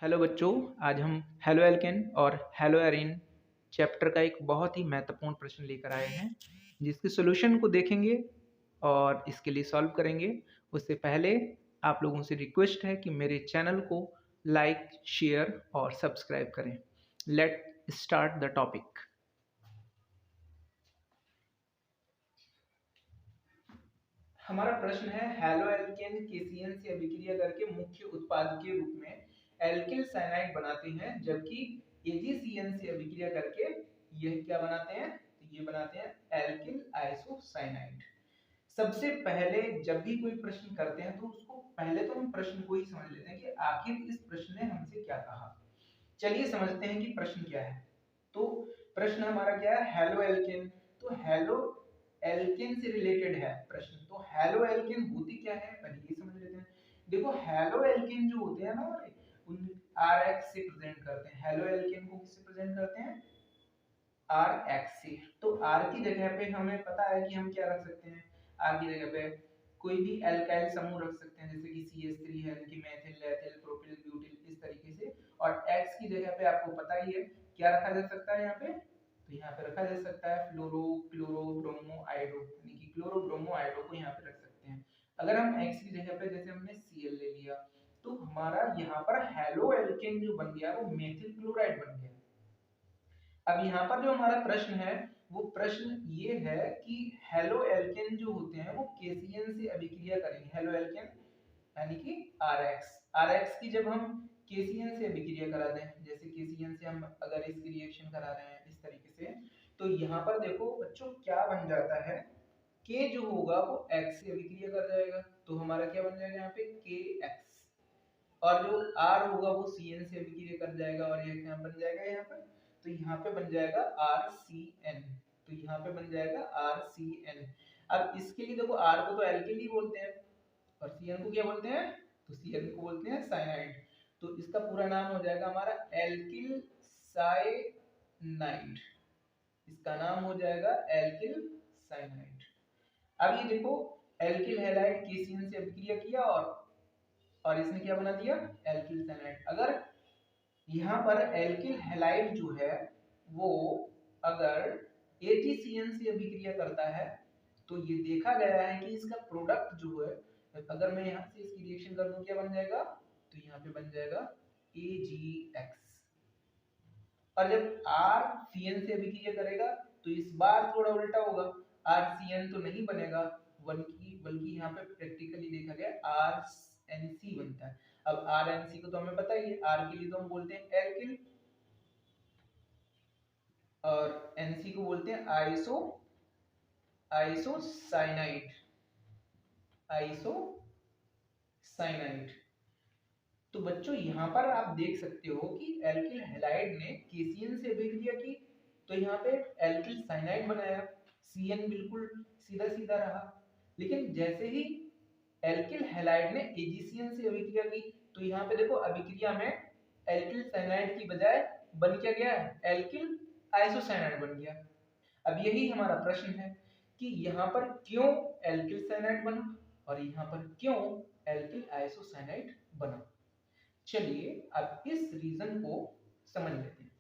Hello बच्चों, आज हम हेलो एल्केन और हेलो एरीन चैप्टर का एक बहुत ही महत्वपूर्ण प्रश्न लेकर आए हैं जिसके सॉल्यूशन को देखेंगे और इसके लिए सॉल्व करेंगे। उससे पहले आप लोगों से रिक्वेस्ट है कि मेरे चैनल को लाइक, शेयर और सब्सक्राइब करें। Let start the topic. हमारा प्रश्न है हेलो एल्केन केसीएन से अभिक्रिया करके मुख्य उत्पाद के रूप में एल्किल साइनाइड बनाते हैं, जबकि एजीसीएन से अभिक्रिया करके यह क्या बनाते हैं? तो ये बनाते हैं एल्किल आइसोसाइनाइड। सबसे पहले जब भी कोई प्रश्न करते हैं तो उसको पहले तो हम प्रश्न को ही समझ लेते हैं कि आखिर इस प्रश्न ने हमसे क्या कहा। चलिए समझते हैं कि प्रश्न क्या है। तो प्रश्न हमारा क्या है? Halo alkane. तो हेलो एल्केन से रिलेटेड है प्रश्न। तो हेलो एल्केन होती क्या है पहले ये समझ लेते हैं। देखो हेलो एल्केन जो होते हैं ना हमारे, उन RX से प्रेजेंट करते हैं। हेलो एल्केन को किससे प्रेजेंट करते हैं? RX से। तो R की जगह पे हमें पता है कि हम क्या रख सकते हैं। R की जगह पे कोई भी एल्काइल समूह रख सकते हैं, जैसे कि CH3 है, कि मेथिल, एथिल, प्रोपिल, ब्यूटिल, इस तरीके से। और X की जगह पे आपको पता ही है क्या रखा जा सकता है यहाँ पे। तो यहाँ पे रखा जा सकता है फ्लोरो क्लोरो ब्रोमो आयोडो, यानी कि क्लोरो ब्रोमो आयोडो को यहाँ पे रख सकते हैं। अगर हम X की जगह पे जैसे हमने Cl ले लिया तो हमारा यहाँ पर हेलो एल्केन जो बन गया वो मेथिल क्लोराइड बन गया। अब यहाँ पर जो हमारा प्रश्न है वो प्रश्न ये है कि हेलो एल्केन जो होते हैं वो केसीएन से अभिक्रिया करेंगे। हेलो एल्केन यानी कि RX की जब हम केसीएन से अभिक्रिया करा दें, जैसे केसीएन से हम अगर इसकी रिएक्शन करा रहे हैं इस तरीके से, तो यहाँ पर देखो बच्चों क्या बन जाता है। K जो होगा वो X से अभिक्रिया कर जाएगा, तो हमारा क्या बन जाएगा यहाँ पे KX। और जो R होगा वो Cn से अभिक्रिया कर जाएगा और ये क्या बन जाएगा यहाँ पर? तो यहाँ पे बन जाएगा RCN। तो यहाँ पे बन जाएगा RCN। अब इसके लिए देखो R को तो एल्किल ही बोलते हैं और Cn को क्या बोलते हैं? तो Cn को बोलते हैं साइनाइड। तो इसका पूरा नाम हो जाएगा हमारा एल्किल साइनाइड। इसका नाम हो जाएगा एल्किल साइनाइड। अब ये देखो एल्किल हैलाइड केसीएन से अभिक्रिया किया और इसने क्या बना दिया? Alkyl cyanide. अगर यहाँ पर एल्किल हैलाइड जो है वो अगर AgCN से अभिक्रिया करता है तो ये देखा गया है कि इसका प्रोडक्ट जो है, अगर मैं यहाँ से इसकी रिएक्शन कर दूं क्या बन जाएगा? तो यहाँ पे बन जाएगा AgX। और जब RCN से अभिक्रिया करेगा तो इस बार थोड़ा उल्टा होगा, RCN तो नहीं बनेगा बल्कि यहाँ पे प्रैक्टिकली देखा गया RNC बनता है। अब RNC को तो हमें पता ही है, R के लिए तो हम बोलते हैं एल्किल और NC को बोलते हैं आइसोसाइनाइड। आइसोसाइनाइड। तो बच्चों यहाँ पर आप देख सकते हो कि एल्किल हैलाइड ने केसीएन से अभिक्रिया की तो यहाँ पे एल्किल साइनाइड बनाया, CN बिल्कुल सीधा सीधा रहा। लेकिन जैसे ही एल्किल हैलाइड ने AgCN से अभिक्रिया की तो यहाँ पे देखो अभिक्रिया में एल्किल साइनाइड की बजाय बन क्या गया? एल्किल आइसोसाइनाइड बन गया। अब यही हमारा प्रश्न है कि यहाँ पर क्यों एल्किल साइनाइड बना और यहाँ पर क्यों एल्किल आइसोसाइनाइड बना। चलिए अब इस रीजन को समझ लेते हैं।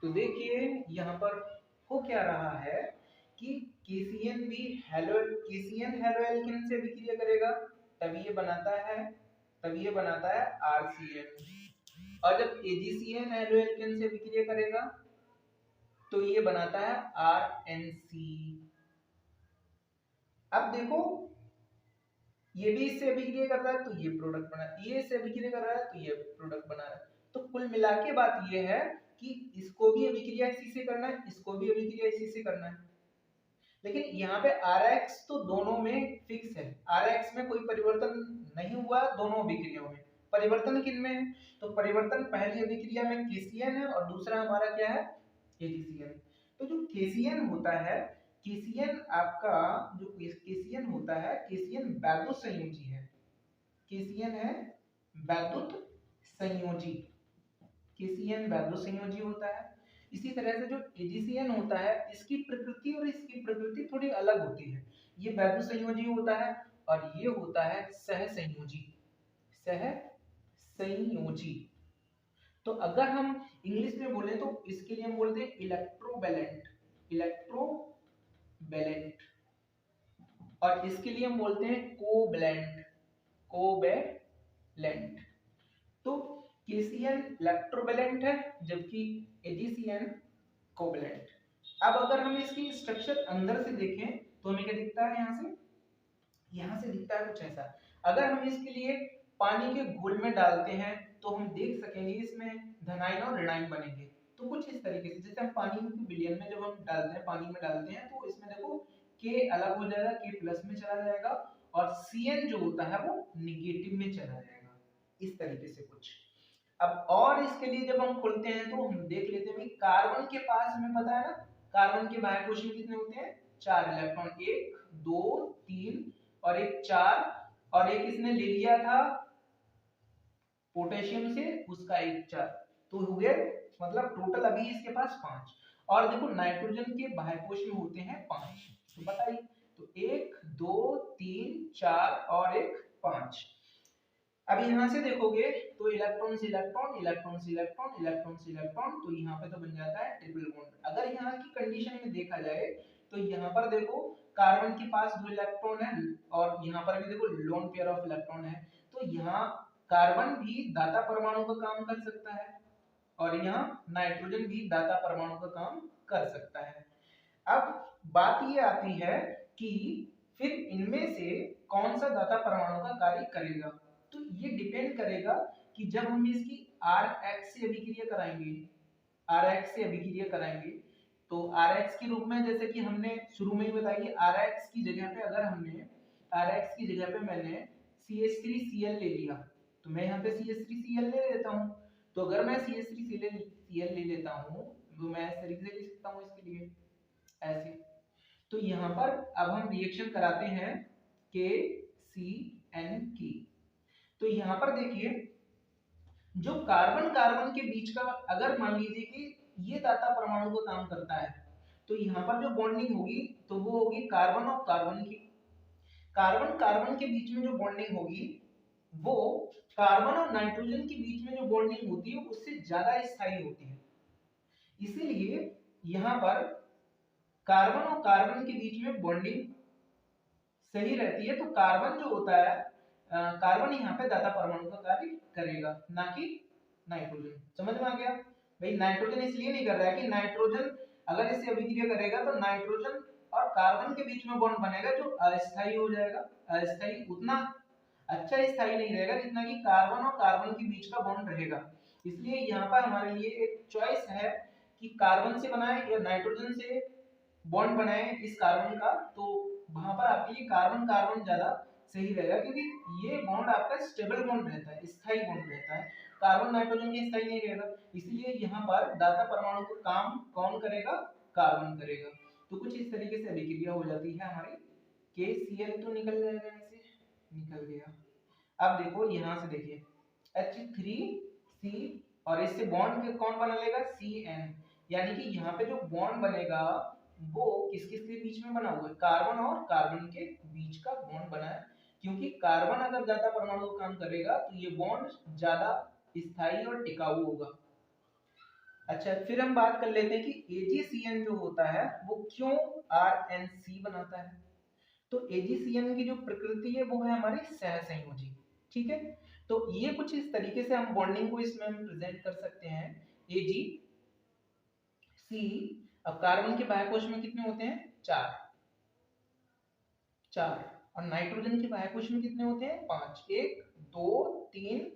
तो देखिए यहाँ पर हो क्या रहा है कि केसीएन हेलो एल्केन से अभिक्रिया करेगा तब ये बनाता है RCN। और जब AgCN हेलो एल्केन से अभिक्रिया करेगा तो ये बनाता है RNC। अब देखो ये भी इससे अभिक्रिया कर रहा है तो ये प्रोडक्ट बना, ये इससे अभिक्रिया कर रहा है तो ये प्रोडक्ट बना रहा है। तो कुल मिला के बात ये है कि इसको भी अभिक्रिया इसी से करना है, इसको भी अभिक्रिया इसी से करना है। लेकिन यहाँ पे RX तो दोनों में फिक्स है, RX में कोई परिवर्तन नहीं हुआ दोनों अभिक्रियाओं में। परिवर्तन किन में है? तो परिवर्तन पहली अभिक्रिया में KCN है और दूसरा हमारा क्या है? AgCN। तो जो KCN होता है, केसीएन आपका जो केसीएन होता है, केसीएन वैद्युत संयोजी है। केसीएन है वैद्युत संयोजी। केसीएन वैद्युत संयोजी होता है। इसी तरह से जो एजीसीएन होता है इसकी प्रकृति और इसकी प्रकृति थोड़ी अलग होती है। ये वैद्युत संयोजी होता है और ये होता है सहसंयोजी। सहसंयोजी। तो अगर हम इंग्लिश में बोले तो इसके लिए हम बोलते हैं इलेक्ट्रोवैलेंट। इलेक्ट्रोवैलेंट। और इसके लिए हम बोलते हैं कोवैलेंट। कोवैलेंट। तो केसीएन इलेक्ट्रोवैलेंट है जबकि एजीसीएन कोवैलेंट। अब अगर हम इसकी स्ट्रक्चर अंदर से देखें तो हमें क्या दिखता है, यहां से दिखता है कुछ ऐसा। अगर हम इसके लिए पानी के घोल में डालते हैं तो हम देख सकेंगे इसमें धनायन और ऋणायन बनेंगे। तो कुछ इस तरीके से, जैसे हम पानी के विलयन में जब हम डालते हैं, पानी में डालते हैं तो इसमें देखो के अलग हो जाएगा, के प्लस में चला जाएगा और Cn जो होता है वो निगेटिव में चला जाएगा, इस तरीके से कुछ। अब और इसके लिए जब हम खोलते हैं तो हम देख लेते हैं कार्बन के पास, हमें पता है ना कार्बन के बाह्य कोश में कितने होते हैं, 4 इलेक्ट्रॉन, 1 2 3 और एक 4, और एक इसने ले लिया था पोटेशियम से, उसका एक 4, तो हुए मतलब टोटल अभी इसके पास 5। और देखो नाइट्रोजन के बाह्य कोश में होते हैं 5, तो बताइए, तो 1 2 3 4 और एक 5। अब यहां से देखोगे तो इलेक्ट्रॉन से इलेक्ट्रॉन, इलेक्ट्रॉन से इलेक्ट्रॉन, इलेक्ट्रॉन से इलेक्ट्रॉन, तो यहाँ पे तो बन जाता है ट्रिपल बॉन्ड। अगर यहाँ की कंडीशन में देखा जाए तो यहाँ पर देखो कार्बन के पास 2 इलेक्ट्रॉन है और यहाँ पर भी देखो लोन पेयर ऑफ इलेक्ट्रॉन है, तो यहाँ कार्बन भी दाता परमाणु का काम कर सकता है और यहाँ नाइट्रोजन भी दाता परमाणु का काम कर सकता है। अब बात ये आती है कि फिर इनमें से कौन सा दाता परमाणु का कार्य करेगा, तो ये डिपेंड करेगा कि जब हम इसकी Rx से अभिक्रिया कराएंगे, Rx से अभिक्रिया कराएंगे तो Rx के रूप में, जैसे कि हमने शुरू में ही बताई, Rx की जगह पे अगर हमने Rx की जगह पे मैंने CH3Cl ले लिया तो मैं यहाँ पे CH3Cl ले लेता हूँ। तो अगर मैं CH3Cl ले लेता हूँ तो मैं इस तरीके से लिख सकता हूँ इसके लिए ऐसे। तो यहाँ पर अब हम रिएक्शन कराते हैं KCN की। तो यहाँ पर देखिए जो कार्बन कार्बन के बीच का, अगर मान लीजिए कि ये दाता परमाणु का काम करता है तो यहाँ पर जो बॉन्डिंग होगी तो वो होगी कार्बन और कार्बन की। कार्बन कार्बन के बीच में जो बॉन्डिंग होगी वो कार्बन और नाइट्रोजन के बीच में जो बॉन्डिंग होती है उससे ज्यादा स्थायी होती है। इसीलिए यहाँ पर कार्बन और कार्बन के बीच में बॉन्डिंग सही रहती है। तो कार्बन जो होता है, कार्बन यहाँ पे दाता परमाणु का कार्य करेगा, ना कि नाइट्रोजन। समझ में आ गया भाई? नाइट्रोजन इसलिए नहीं कर रहा है कि नाइट्रोजन अगर इससे अभिक्रिया करेगा तो नाइट्रोजन और कार्बन के बीच में बॉन्ड बनेगा जो अस्थायी हो जाएगा। अस्थायी उतना अच्छा स्थायी नहीं रहेगा जितना कि कार्बन और कार्बन के बीच का बॉन्ड रहेगा। इसलिए यहाँ पर हमारे लिए एक चॉइस है कि कार्बन से बनाए या नाइट्रोजन से बॉन्ड बनाए इस कार्बन का, तो वहां पर आपके लिए कार्बन कार्बन ज्यादा सही रहेगा क्योंकि ये बॉन्ड आपका स्टेबल बॉन्ड रहता है, स्थायी बॉन्ड रहता है। कार्बन नाइट्रोजन के स्थायी नहीं रहेगा। इसलिए यहाँ पर दाता परमाणु का काम कौन करेगा? कार्बन करेगा। तो कुछ इस तरीके से अभिक्रिया हो जाती है हमारी। KCl तो निकल जाएगा, ऐसे निकल गया। अब देखो यहाँ से देखिए H3C और इससे बॉन्ड कौन बना लेगा? Cn, यानी कि यहाँ पे जो बॉन्ड बनेगा वो किस किस के बीच में बना हुआ है? कार्बन और कार्बन के बीच का बॉन्ड बना है, क्योंकि कार्बन अगर दाता परमाणु का काम करेगा तो ये बॉन्ड ज्यादा स्थायी और टिकाऊ होगा। अच्छा, फिर हम बात कर लेते हैं कि AgCN जो होता है वो क्यों RNC बनाता है। तो AgCN की जो प्रकृति है वो है हमारी सहसंयोजी। ठीक है, तो ये कुछ इस तरीके से हम बॉन्डिंग को इसमें हम प्रेजेंट कर सकते हैं। AgC, अब कार्बन के बाह्य कोश में कितने होते हैं? 4 और नाइट्रोजन के बाह्य कोश में कितने होते हैं? 5। 1 2 3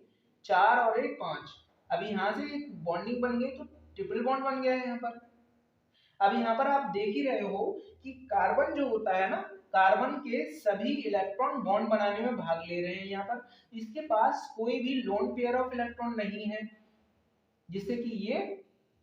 4 और एक 5। अब यहाँ से एक बॉन्डिंग बन गई तो ट्रिपल बॉन्ड बन गया है यहाँ पर। अब यहाँ पर आप देख ही रहे हो कि कार्बन जो होता है ना, कार्बन के सभी इलेक्ट्रॉन बॉन्ड बनाने में भाग ले रहे हैं। यहाँ पर इसके पास कोई भी लोन पेयर ऑफ इलेक्ट्रॉन नहीं है जिससे कि ये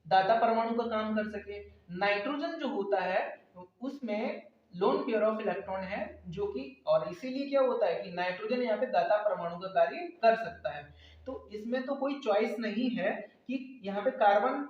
दाता परमाणु का काम कर सके। नाइट्रोजन जो होता है उसमें लोन पेयर ऑफ इलेक्ट्रॉन है जो कि, और इसीलिए क्या होता है कि नाइट्रोजन यहाँ पे दाता परमाणु का कार्य कर सकता है। तो इसमें तो कोई चॉइस नहीं है कि यहाँ पे कार्बन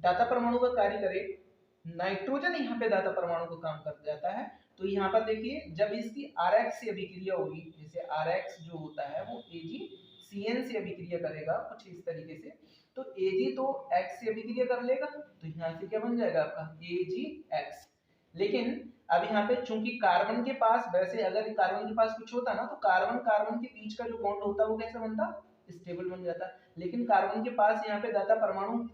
दाता परमाणु का कार्य करे, नाइट्रोजन यहाँ पे दाता परमाणु का काम कर जाता है। तो यहाँ पर देखिए जब इसकी RX से अभिक्रिया होगी, जैसे RX जो होता है वो AgCN से अभिक्रिया करेगा कुछ इस तरीके से, तो Ag तो X से अभिक्रिया कर लेगा, तो यहाँ से क्या बन जाएगा आपका AgX। लेकिन अब यहाँ पे चूंकि कार्बन के पास, वैसे अगर कार्बन के पास कुछ होता ना तो कार्बन कार्बन के बीच का जो बॉन्ड होता वो कैसा बनता, स्टेबल बन जाता। लेकिन कार्बन के पास यहाँ पे दाता परमाणु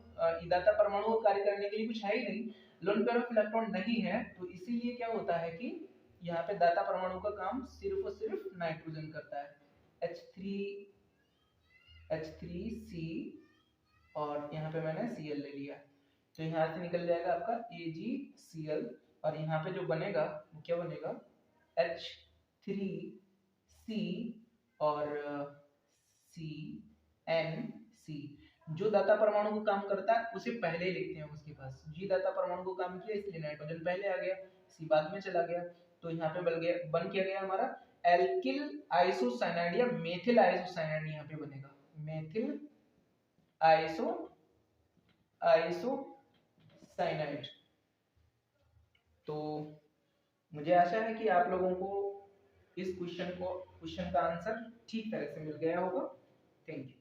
को कार्य करने के लिए कुछ है ही नहीं, लोन पेयर ऑफ इलेक्ट्रॉन नहीं है, तो इसीलिए क्या होता है कि यहाँ पे दाता परमाणु का काम सिर्फ और सिर्फ नाइट्रोजन करता है। H3C और यहाँ पे मैंने Cl ले लिया, तो यहाँ से निकल जाएगा आपका AgCl, और यहाँ पे जो बनेगा वो क्या बनेगा H3C और CNC। जो दाता परमाणु को काम करता है उसे पहले ही लिखते हैं उसके पास, जी दाता परमाणु को काम किया इसलिए नाइट्रोजन पहले आ गया, सी बाद में चला गया, तो यहाँ पे बन क्या गया हमारा एल्किल आइसोसाइनाइड या मेथिल आइसोसाइनाइड यहाँ पे बनेगा, मेथिल आइसोसाइनाइड। तो मुझे आशा है कि आप लोगों को इस क्वेश्चन का आंसर ठीक तरह से मिल गया होगा। Thank you.